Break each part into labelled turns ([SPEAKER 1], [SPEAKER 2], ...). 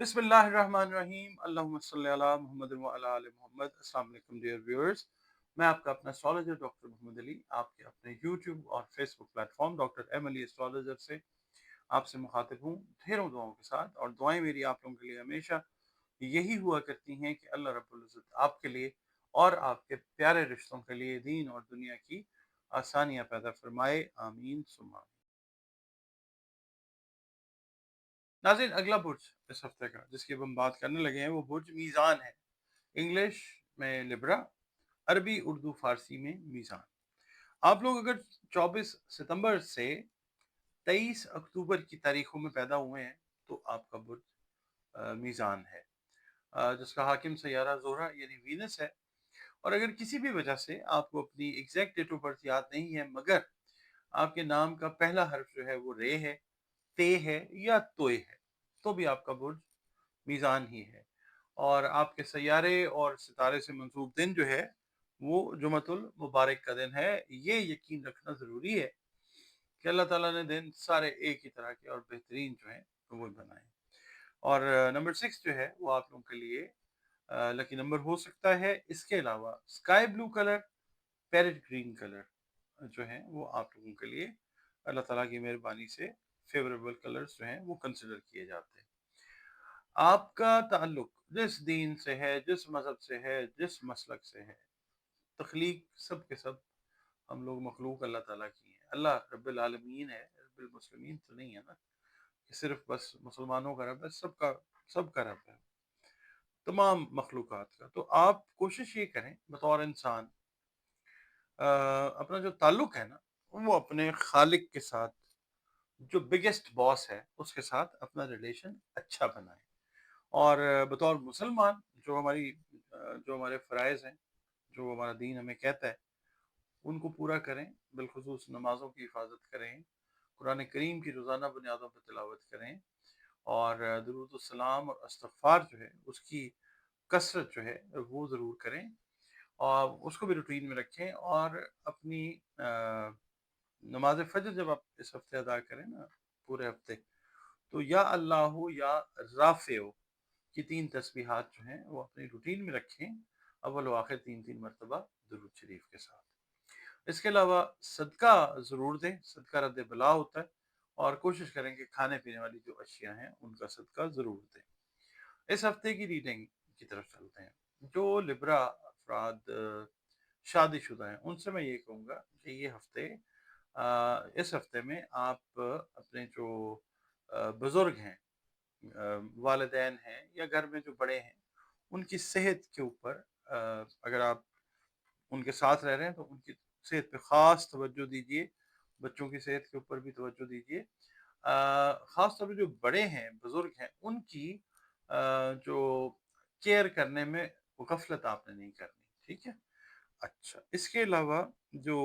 [SPEAKER 1] बिस्मिल्लाहिर्रहमानिर्रहीम अल्लाहुम्मा सल्ली अला मुहम्मद व अला आलि मोहम्मद। अस्सलाम वालेकुम डियर व्यूअर्स। मैं आपका अपना एस्ट्रोलॉजर डॉक्टर मोहम्मद अली आपके अपने यूट्यूब और Facebook platform doctor M Ali astrologer से आपसे मुखातिब हूँ ढेरों दुआओं के साथ। और दुआएं मेरी आप लोगों के लिए हमेशा यही हुआ करती हैं कि अल्लाह रब्बुल इज़्ज़त आपके लिए और आपके प्यारे रिश्तों के लिए दीन और दुनिया की आसानियाँ पैदा फरमाए, आमीन सुम्मा। नाज़रीन, अगला बुर्ज इस हफ्ते का जिसकी अब हम बात करने लगे हैं वो बुर्ज मीज़ान है। इंग्लिश में लिब्रा, अरबी उर्दू फारसी में मीज़ान। आप लोग अगर 24 सितंबर से 23 अक्टूबर की तारीखों में पैदा हुए हैं तो आपका बुर्ज मीज़ान है, जिसका हाकिम सैयारा ज़ोहरा यानी वीनस है। और अगर किसी भी वजह से आपको अपनी एग्जैक्ट डेट ऑफ बर्थ याद नहीं है, मगर आपके नाम का पहला हर्फ जो है वो रे है, ते है या तोय है, तो भी आपका बुर्ज मीज़ान ही है। और आपके सैयारे और सितारे से मंसूब दिन जो है वो जुमतुल मुबारक का दिन है। ये यकीन रखना ज़रूरी है कि अल्लाह ताला ने दिन सारे एक ही तरह के और बेहतरीन जो हैं वो बनाए। और नंबर 6 जो है वो आप लोगों के लिए लकी नंबर हो सकता है। इसके अलावा sky blue colour, parrot green colour जो है वो आप लोगों के लिए अल्लाह ताला की मेहरबानी से फेवरेबल कलर्स जो हैं वो कंसिडर किए जाते हैं। आपका ताल्लुक जिस दीन से है, जिस मजहब से है, जिस मसलक से है, तख्लीक सब के सब हम लोग मखलूक अल्लाह ताला की है। अल्लाह रब्बिल आलमीन है, रब्बिल मुस्लिमीन तो नहीं है ना कि सिर्फ बस मुसलमानों का रब है। सबका रब है, तमाम मखलूकात का। तो आप कोशिश ये करें बतौर इंसान, अपना जो ताल्लुक है ना वो अपने खालिक के साथ, जो बिगेस्ट बॉस है उसके साथ अपना रिलेशन अच्छा बनाएं। और बतौर मुसलमान जो हमारे फ़राइज़ हैं, जो हमारा दीन हमें कहता है, उनको पूरा करें। बिलखुसूस नमाज़ों की हिफाजत करें, कुरान करीम की रोज़ाना बुनियादों पर तिलावत करें, और दुरूद व सलाम और इस्तिग़फ़ार जो है उसकी कसरत जो है वो ज़रूर करें, और उसको भी रूटीन में रखें। और अपनी नमाज़ फ़जर जब आप इस हफ़्ते अदा करें ना, पूरे हफ़्ते, तो या अल्लाहु या राफ़िओ की 3 तस्बीहात जो हैं वो अपनी रूटीन में रखें, अव्वल व आखिर 3-3 मरतबा दुरूद शरीफ के साथ। इसके अलावा सदका ज़रूर दें, सदका रद्द बला होता है। और कोशिश करें कि खाने पीने वाली जो अशिया हैं उनका सदका ज़रूर दें। इस हफ्ते की रीडिंग की तरफ चलते हैं। जो लिब्रा अफराद शादीशुदा हैं उनसे मैं ये कहूँगा कि ये हफ्ते, इस हफ्ते में आप अपने जो बुज़ुर्ग हैं, वालिदैन हैं या घर में जो बड़े हैं, उनकी सेहत के ऊपर, अगर आप उनके साथ रह रहे हैं तो उनकी सेहत पे ख़ास तवज्जो दीजिए। बच्चों की सेहत के ऊपर भी तवज्जो दीजिए। ख़ास तौर पे जो बड़े हैं, बुज़ुर्ग हैं, उनकी जो केयर करने में वो गफ़लत आपने नहीं करनी, ठीक है? अच्छा, इसके अलावा जो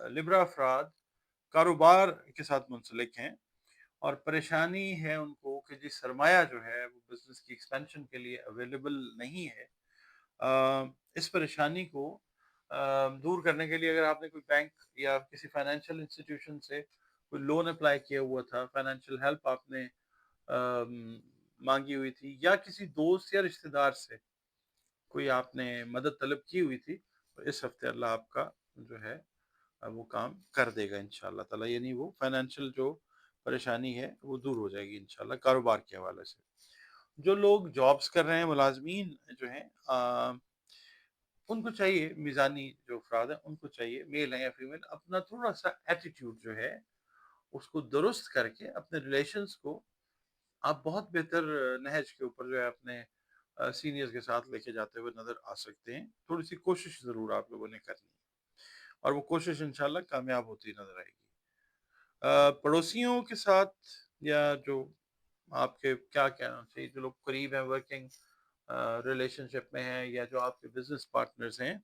[SPEAKER 1] लिब्रा अफ़राद कारोबार के साथ मुंसलिक हैं और परेशानी है उनको कि जी सरमाया जो है वो बिज़नेस की एक्सपेंशन के लिए अवेलेबल नहीं है। इस परेशानी को दूर करने के लिए अगर आपने कोई बैंक या किसी फाइनेंशियल इंस्टीट्यूशन से कोई लोन अप्लाई किया हुआ था, फाइनेंशियल हेल्प आपने मांगी हुई थी, या किसी दोस्त या रिश्तेदार से कोई आपने मदद तलब की हुई थी, तो इस हफ्ते अल्लाह आपका जो है वो काम कर देगा इंशाल्लाह ताला। यानी वो फाइनेंशियल जो परेशानी है वो दूर हो जाएगी इंशाल्लाह कारोबार के हवाले से। जो लोग जॉब्स कर रहे हैं, मुलाजमीन जो हैं, उनको चाहिए, मीज़ानी जो अफ़राद हैं उनको चाहिए, मेल हैं या फीमेल, अपना थोड़ा-सा एटीट्यूड जो है उसको दुरुस्त करके अपने रिलेशंस को आप बहुत बेहतर नहज के ऊपर जो है अपने सीनियर्स के साथ लेके जाते हुए नज़र आ सकते हैं। थोड़ी-सी कोशिश ज़रूर आप लोगों ने करनी है, और वो कोशिश इंशाल्लाह कामयाब होती नज़र आएगी। पड़ोसियों के साथ, या जो आपके क्या कहना चाहिए, जो लोग करीब हैं, वर्किंग रिलेशनशिप में हैं, या जो आपके बिजनेस पार्टनर्स हैं,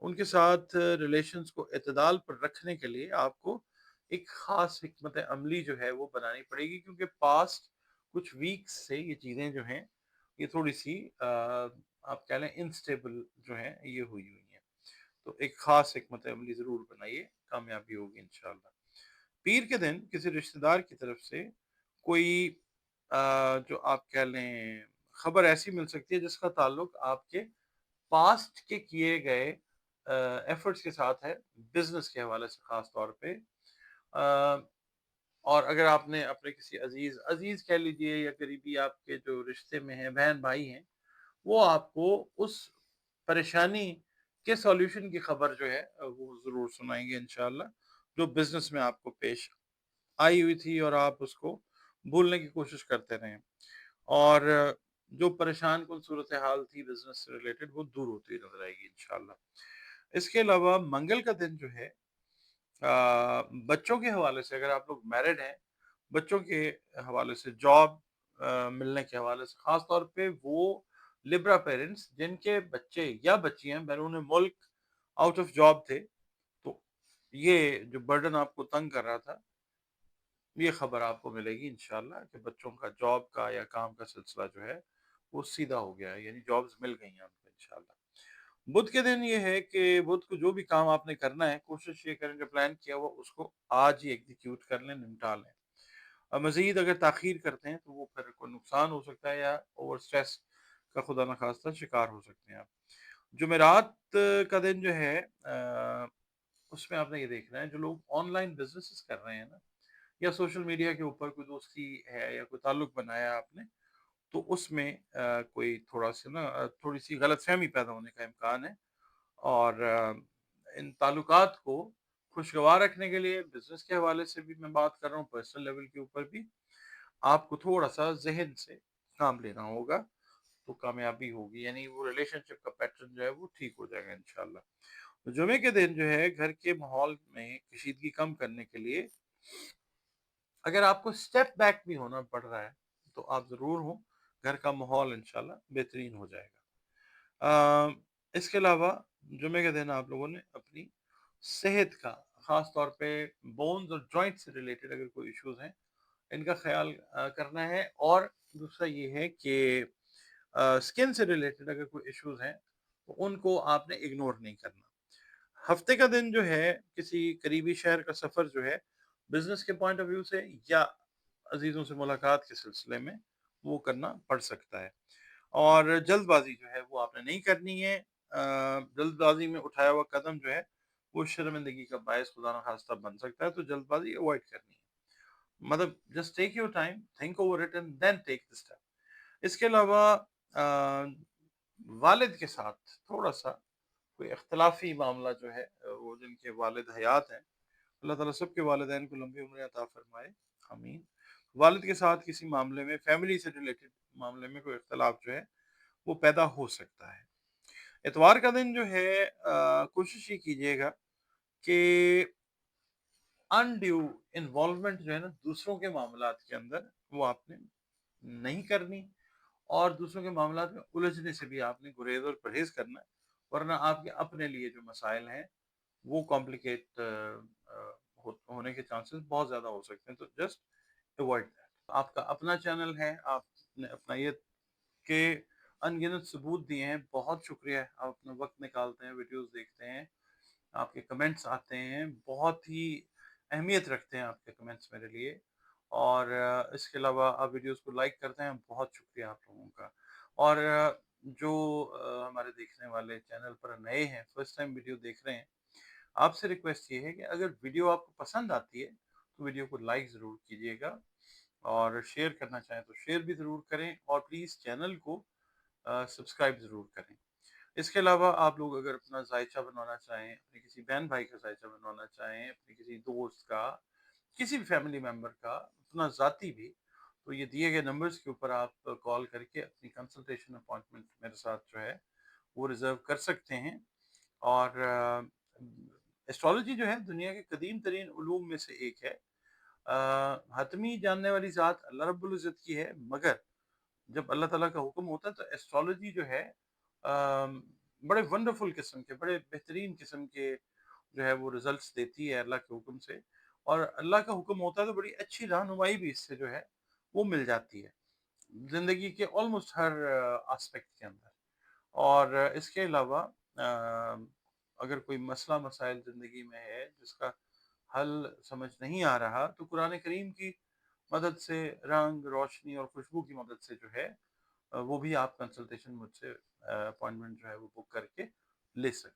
[SPEAKER 1] उनके साथ रिलेशंस को एतदाल पर रखने के लिए आपको एक ख़ास हिकमत अमली जो है वो बनानी पड़ेगी, क्योंकि पास्ट कुछ वीक्स से ये चीज़ें जो हैं ये थोड़ी-सी आप कह लें अनस्टेबल जो हैं ये हुई हुई हैं। तो एक ख़ास हिकमत अमली ज़रूर बनाइए, कामयाबी होगी इंशाअल्लाह। पीर के दिन किसी रिश्तेदार की तरफ से कोई जो आप कह लें खबर ऐसी मिल सकती है जिसका ताल्लुक आपके पास्ट के किए गए एफर्ट्स के साथ है, बिजनेस के हवाले से खास तौर पे। और अगर आपने अपने किसी अजीज अजीज कह लीजिए या करीबी आपके जो रिश्ते में हैं, बहन भाई हैं, वो आपको उस परेशानी के सॉल्यूशन की खबर जो है वो जरूर सुनाएंगे इंशाल्लाह, जो बिजनेस में आपको पेश आई हुई थी और आप उसको भूलने की कोशिश करते रहे, और जो परेशान कुन सूरत हाल थी बिजनेस से रिलेटेड वो दूर होती हुई नजर आएगी इंशाल्लाह। इसके अलावा मंगल का दिन जो है बच्चों के हवाले से, अगर आप लोग मैरिड हैं, बच्चों के हवाले से, जॉब मिलने के हवाले से, खास तौर पे वो लिब्रा पेरेंट्स जिनके बच्चे या बच्चियां बैरून मुल्क आउट ऑफ जॉब थे, तो ये जो बर्डन आपको तंग कर रहा था, ये खबर आपको मिलेगी इंशाल्लाह कि बच्चों का जॉब का या काम का सिलसिला जो है वो सीधा हो गया है, यानी जॉब्स मिल गई हैं आपको इंशाल्लाह। बुध के दिन ये है कि बुध को जो भी काम आपने करना है, कोशिश ये करें जो प्लान किया हुआ उसको आज ही एग्जीक्यूट कर लें, निपटा लें। अब मजीद अगर ताखीर करते हैं तो वो फिर कोई नुकसान हो सकता है या ओवर स्ट्रेस का खुदा न खास्ता शिकार हो सकते हैं आप। जुमेरात का दिन जो है उसमें आपने ये देखना है, जो लोग ऑनलाइन बिजनेसेस कर रहे हैं ना, या सोशल मीडिया के ऊपर कोई दोस्ती है या कोई ताल्लुक बनाया आपने, तो उसमें कोई थोड़ा सा ना थोड़ी सी गलतफहमी पैदा होने का इम्कान है। और इन ताल्लुकात को खुशगवार रखने के लिए बिजनेस के हवाले से भी मैं बात कर रहा हूँ, पर्सनल लेवल के ऊपर भी आपको थोड़ा सा जहन से काम लेना होगा, तो कामयाबी होगी, यानी वो रिलेशनशिप का पैटर्न जो है वो ठीक हो जाएगा इंशाल्लाह। तो जुमे के दिन जो है घर के माहौल में कशीदगी कम करने के लिए अगर आपको स्टेप बैक भी होना पड़ रहा है तो आप ज़रूर हो, घर का माहौल इंशाल्लाह बेहतरीन हो जाएगा। इसके अलावा जुमे के दिन आप लोगों ने अपनी सेहत का, ख़ास तौर पे बोन्स और जॉइंट से रिलेटेड अगर कोई इश्यूज हैं, इनका ख्याल करना है। और दूसरा ये है कि स्किन से रिलेटेड अगर कोई इश्यूज हैं तो उनको आपने इग्नोर नहीं करना। हफ्ते का दिन जो है किसी करीबी शहर का सफर जो है बिजनेस के पॉइंट ऑफ व्यू से या अजीजों से मुलाकात के सिलसिले में वो करना पड़ सकता है। और जल्दबाजी जो है वो आपने नहीं करनी है। जल्दबाजी में उठाया हुआ कदम जो है वो शर्मिंदगी का बायस खुदा न खास्ता बन सकता है, तो जल्दबाजी अवॉइड करनी है। मतलब just take your time, think over it and then take the step. इसके अलावा वालिद के साथ थोड़ा सा कोई इख्तलाफी मामला जो है, वो जिनके वालिद हयात हैं, अल्लाह ताला सबके वालिदैन को लंबी उम्र अता फरमाए, आमीन। वालिद के साथ किसी मामले में, फैमिली से रिलेटेड मामले में कोई इख्तलाफ जो है वो पैदा हो सकता है। इतवार का दिन जो है कोशिश ये कीजिएगा कि अनड्यू इन्वॉल्वमेंट जो है ना दूसरों के मामलात के अंदर, वो आपने नहीं करनी, और दूसरों के मामलात में उलझने से भी आपने गुरेज और परहेज करना है, वरना आपके अपने लिए जो मसाइल हैं वो कॉम्प्लिकेट होने के चांसेस बहुत ज़्यादा हो सकते हैं, तो जस्ट अवॉइड दैट। आपका अपना चैनल है, आपने अपनायत के अनगिनत सबूत दिए हैं, बहुत शुक्रिया। आप अपना वक्त निकालते हैं, वीडियोस देखते हैं, आपके कमेंट्स आते हैं, बहुत ही अहमियत रखते हैं आपके कमेंट्स मेरे लिए। और इसके अलावा आप वीडियोस को लाइक करते हैं, बहुत शुक्रिया आप लोगों का। और जो हमारे देखने वाले चैनल पर नए हैं, फर्स्ट टाइम वीडियो देख रहे हैं, आपसे रिक्वेस्ट ये है कि अगर वीडियो आपको पसंद आती है तो वीडियो को लाइक ज़रूर कीजिएगा, और शेयर करना चाहें तो शेयर भी ज़रूर करें, और प्लीज़ चैनल को सब्सक्राइब ज़रूर करें। इसके अलावा आप लोग अगर अपना जायचा बनवाना चाहें, अपने किसी बहन भाई का जायचा बनवाना चाहें, अपने किसी दोस्त का, किसी भी फैमिली मेम्बर का, अपना ज़ाती भी, तो ये दिए गए नंबर्स के ऊपर आप कॉल करके अपनी कंसल्टेशन अपॉइंटमेंट मेरे साथ जो है वो रिज़र्व कर सकते हैं। और एस्ट्रोलॉजी जो है दुनिया के कदीम तरीन उलूम में से एक है। हतमी जानने वाली ज़ात अल्लाह रब्बुल इज़्ज़त की है, मगर जब अल्लाह ताला का हुक्म होता है तो एस्ट्रोलॉजी जो है बड़े वंडरफुल किस्म के, बड़े बेहतरीन किस्म के जो है वो रिजल्ट्स देती है अल्लाह के हुक्म से। और अल्लाह का हुक्म होता है तो बड़ी अच्छी रहनुमाई भी इससे जो है वो मिल जाती है ज़िंदगी के ऑलमोस्ट हर एस्पेक्ट के अंदर। और इसके अलावा अगर कोई मसला मसाइल ज़िंदगी में है जिसका हल समझ नहीं आ रहा, तो कुरान करीम की مدد سے، رنگ، روشنی اور خوشبو کی مدد سے جو ہے وہ بھی آپ کنسلٹیشن مجھ سے اپوائنٹمنٹ جو ہے وہ بک کر کے لے سکتے